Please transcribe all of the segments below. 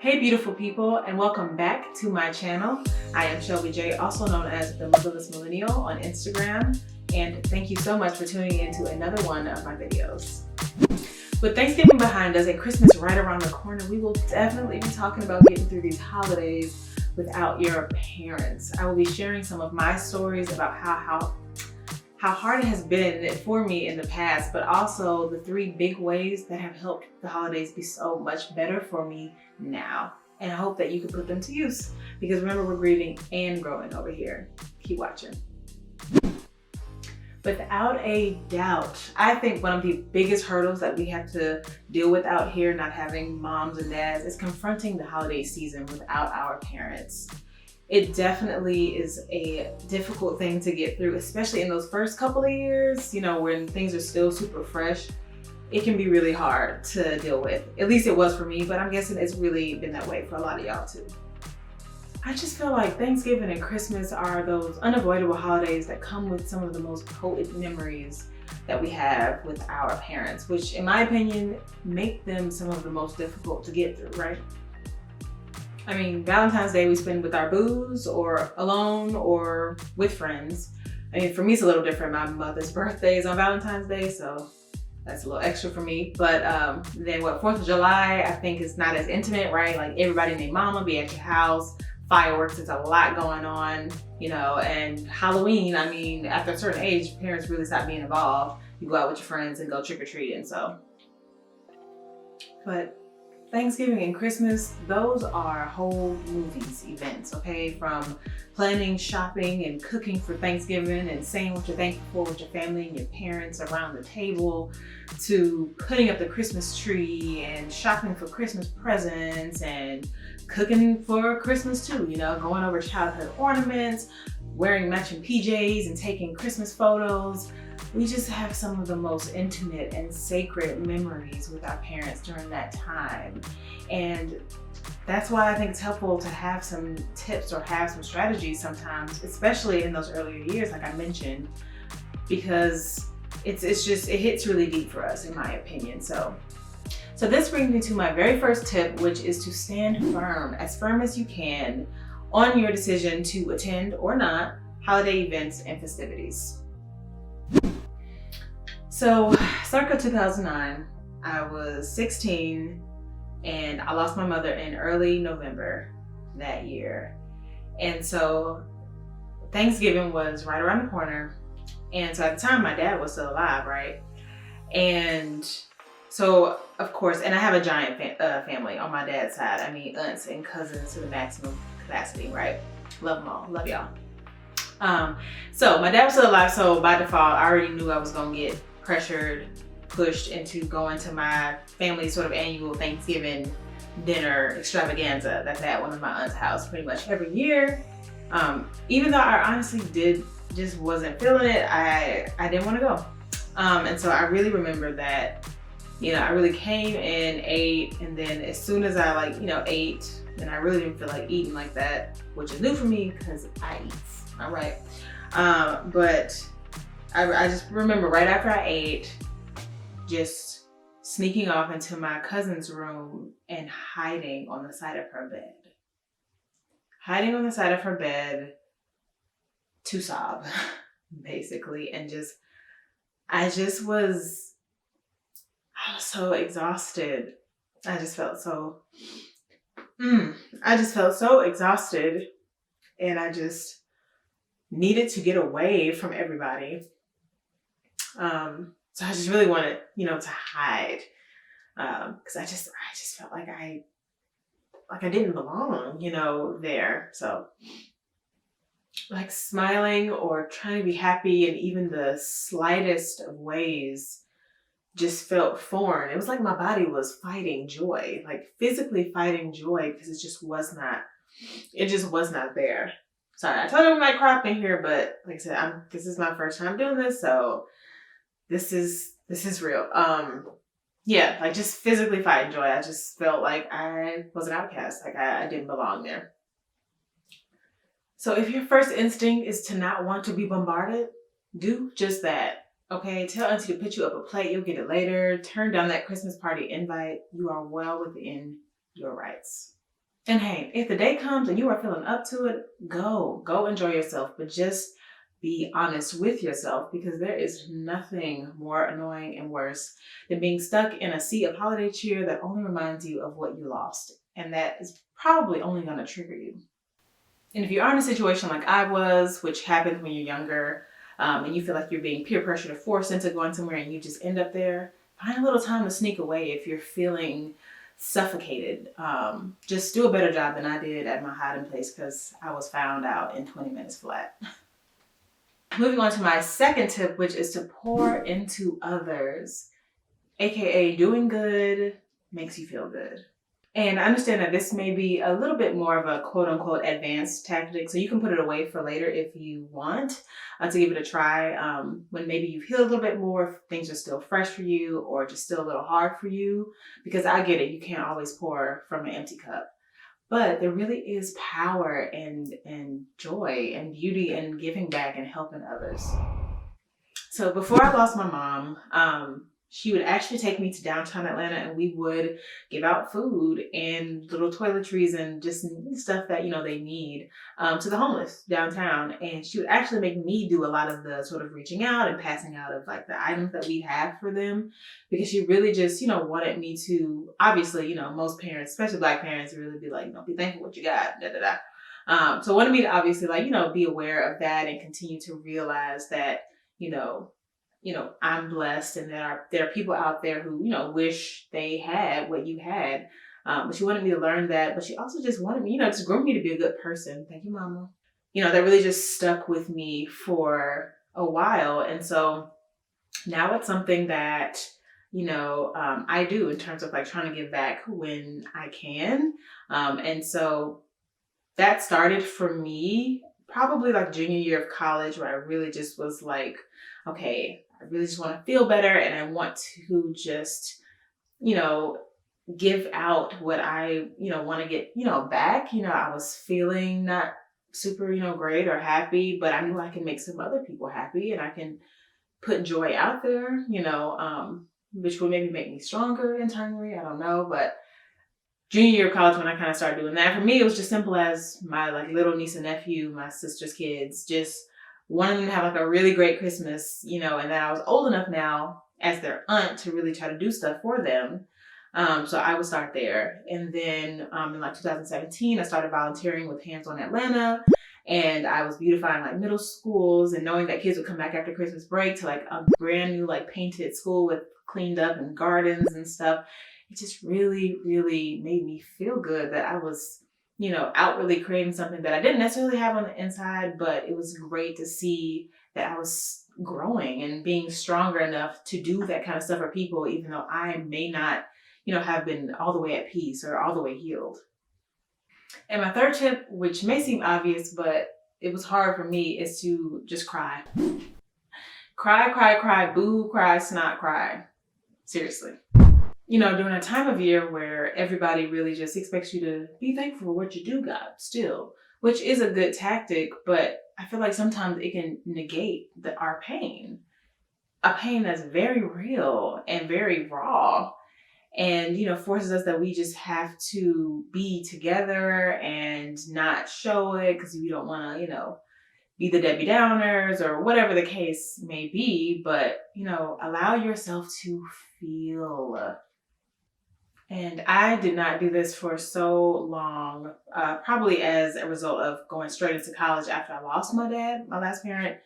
Hey beautiful people, and welcome back to my channel. I am Shelby J, also known as the Motherless Millennial on Instagram, and thank you so much for tuning in to another one of my videos. With Thanksgiving behind us and Christmas right around the corner, we will definitely be talking about getting through these holidays without your parents. I will be sharing some of my stories about how hard it has been for me in the past, but also the 3 big ways that have helped the holidays be so much better for me now. And I hope that you can put them to use, because remember, we're grieving and growing over here. Keep watching. Without a doubt, I think one of the biggest hurdles that we have to deal with out here, not having moms and dads, is confronting the holiday season without our parents. It definitely is a difficult thing to get through, especially in those first couple of years, when things are still super fresh. It can be really hard to deal with. At least it was for me, but I'm guessing it's really been that way for a lot of y'all too. I just feel like Thanksgiving and Christmas are those unavoidable holidays that come with some of the most potent memories that we have with our parents, which in my opinion, make them some of the most difficult to get through, right? I mean, Valentine's Day we spend with our booze or alone or with friends. I mean, for me, it's a little different. My mother's birthday is on Valentine's Day, so that's a little extra for me. But then 4th of July, I think is not as intimate, right? Like everybody and their mama be at your house, fireworks, it's a lot going on, and Halloween, I mean, after a certain age, parents really stop being involved. You go out with your friends and go trick-or-treating, so. But Thanksgiving and Christmas, those are whole movies, events, okay? From planning, shopping, and cooking for Thanksgiving and saying what you're thankful for with your family and your parents around the table, to putting up the Christmas tree and shopping for Christmas presents and cooking for Christmas too, going over childhood ornaments, wearing matching PJs and taking Christmas photos. We just have some of the most intimate and sacred memories with our parents during that time. And that's why I think it's helpful to have some tips or have some strategies sometimes, especially in those earlier years, like I mentioned, because it hits really deep for us, in my opinion. So this brings me to my very first tip, which is to stand firm as you can on your decision to attend or not holiday events and festivities. So, circa 2009, I was 16 and I lost my mother in early November that year. And so Thanksgiving was right around the corner. And so at the time, my dad was still alive, right? And so, of course, and I have a giant family on my dad's side. I mean, aunts and cousins to the maximum capacity, right? Love them all, love y'all. So my dad was still alive, so by default, I already knew I was gonna get pressured, pushed into going to my family's sort of annual Thanksgiving dinner extravaganza that's at one of my aunt's house pretty much every year. Even though I honestly just wasn't feeling it, I didn't want to go. And so I really remember that, I really came and ate, and then as soon as I ate, and I really didn't feel like eating like that, which is new for me because I eat, all right? But I just remember right after I ate, just sneaking off into my cousin's room and hiding on the side of her bed. Hiding on the side of her bed to sob, basically. And I was so exhausted. I just felt so exhausted, and I just needed to get away from everybody. So I just really wanted, to hide, because I just felt like I didn't belong, there. So like smiling or trying to be happy in even the slightest of ways just felt foreign. It was like my body was fighting joy, like physically fighting joy, because it just was not there. Sorry, I told you we might crop in here, but like I said, this is my first time doing this, so this is real. Yeah, like just physically fighting joy. I just felt like I was an outcast, like I didn't belong there. So if your first instinct is to not want to be bombarded, do just that. Okay, tell auntie to put you up a plate, you'll get it later. Turn down that Christmas party invite. You are well within your rights. And hey, if the day comes and you are feeling up to it, go enjoy yourself, but just be honest with yourself, because there is nothing more annoying and worse than being stuck in a sea of holiday cheer that only reminds you of what you lost. And that is probably only going to trigger you. And if you are in a situation like I was, which happens when you're younger, and you feel like you're being peer pressured or forced into going somewhere and you just end up there, find a little time to sneak away if you're feeling suffocated. Just do a better job than I did at my hiding place, because I was found out in 20 minutes flat. Moving on to my second tip, which is to pour into others, aka doing good makes you feel good. And I understand that this may be a little bit more of a quote unquote advanced tactic, so you can put it away for later if you want to give it a try when maybe you've healed a little bit more, if things are still fresh for you or just still a little hard for you, because I get it, you can't always pour from an empty cup. But there really is power and joy and beauty in giving back and helping others. So before I lost my mom, she would actually take me to downtown Atlanta, and we would give out food and little toiletries and just stuff that, they need to the homeless downtown. And she would actually make me do a lot of the sort of reaching out and passing out of like the items that we have for them, because she really just, wanted me to, obviously, most parents, especially Black parents, really be like, be thankful what you got, da da da. So wanted me to obviously be aware of that and continue to realize that, I'm blessed, and there are people out there who, wish they had what you had. But she wanted me to learn that, but she also just wanted me, just groom me to be a good person. Thank you, Mama. That really just stuck with me for a while. And so now it's something that, I do in terms of like trying to give back when I can. And so that started for me probably like junior year of college, where I really just was like, okay, I really just want to feel better, and I want to just, give out what I, want to get, back. I was feeling not super, great or happy, but I knew I can make some other people happy, and I can put joy out there, which would maybe make me stronger internally. I don't know, but junior year of college, when I kind of started doing that, for me, it was just simple as my like little niece and nephew, my sister's kids, just wanting them to have like a really great Christmas, and then I was old enough now as their aunt to really try to do stuff for them. So I would start there. And then in like 2017, I started volunteering with Hands on Atlanta, and I was beautifying like middle schools, and knowing that kids would come back after Christmas break to like a brand new like painted school with cleaned up and gardens and stuff. It just really, really made me feel good that I was, outwardly creating something that I didn't necessarily have on the inside, but it was great to see that I was growing and being stronger enough to do that kind of stuff for people, even though I may not, have been all the way at peace or all the way healed. And my third tip, which may seem obvious, but it was hard for me, is to just cry. Cry, cry, cry, boo, cry, snot, cry. Seriously. During a time of year where everybody really just expects you to be thankful for what you do got still, which is a good tactic, but I feel like sometimes it can negate our pain, a pain that's very real and very raw, and, forces us that we just have to be together and not show it because we don't want to, be the Debbie Downers or whatever the case may be, but, allow yourself to feel. And I did not do this for so long, probably as a result of going straight into college after I lost my dad, my last parent,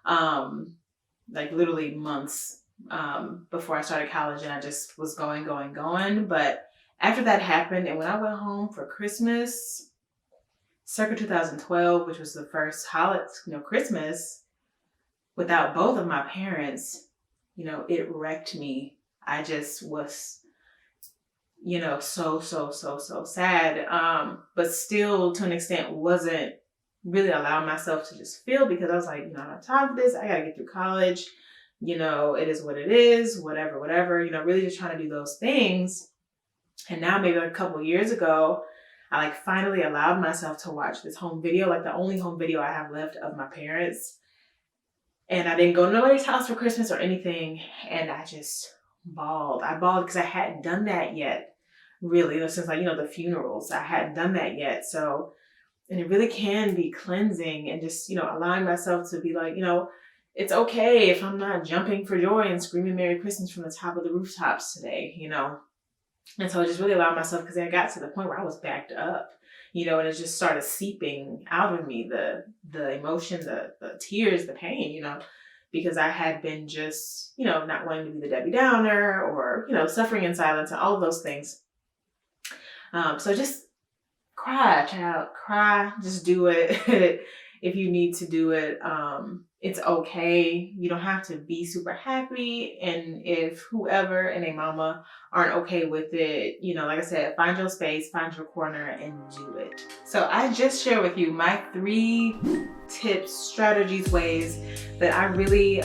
like literally months before I started college, and I just was going. But after that happened, and when I went home for Christmas, circa 2012, which was the first holiday, Christmas without both of my parents, it wrecked me. I just was, so sad. But still, to an extent, wasn't really allowing myself to just feel, because I was like, I don't have time for this. I got to get through college. It is what it is, whatever, really just trying to do those things. And now maybe like a couple of years ago, I like finally allowed myself to watch this home video, like the only home video I have left of my parents. And I didn't go to nobody's house for Christmas or anything. And I just bawled. I bawled because I hadn't done that yet. really, since like, the funerals. I hadn't done that yet. So, and it really can be cleansing, and just, allowing myself to be like, it's okay if I'm not jumping for joy and screaming Merry Christmas from the top of the rooftops today, And so I just really allowed myself, because I got to the point where I was backed up, and it just started seeping out of me, the emotion, the tears, the pain, because I had been just, not wanting to be the Debbie Downer, or, suffering in silence and all of those things. So just cry, child, cry, just do it. If you need to do it, it's okay. You don't have to be super happy. And if whoever and a mama aren't okay with it, like I said, find your space, find your corner, and do it. So I just shared with you my 3 tips, strategies, ways that I really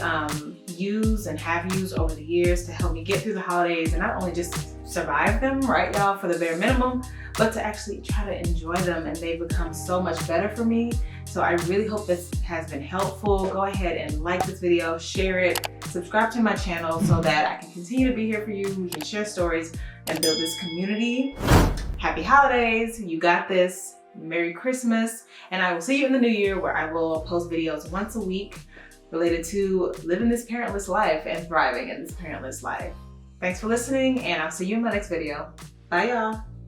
use and have used over the years to help me get through the holidays, and not only just survive them, right, y'all, for the bare minimum, but to actually try to enjoy them. And they've become so much better for me. So I really hope this has been helpful. Go ahead and like this video, share it, subscribe to my channel so that I can continue to be here for you. We can share stories and build this community. Happy holidays. You got this. Merry Christmas. And I will see you in the new year, where I will post videos once a week related to living this parentless life and thriving in this parentless life. Thanks for listening, and I'll see you in my next video. Bye, y'all.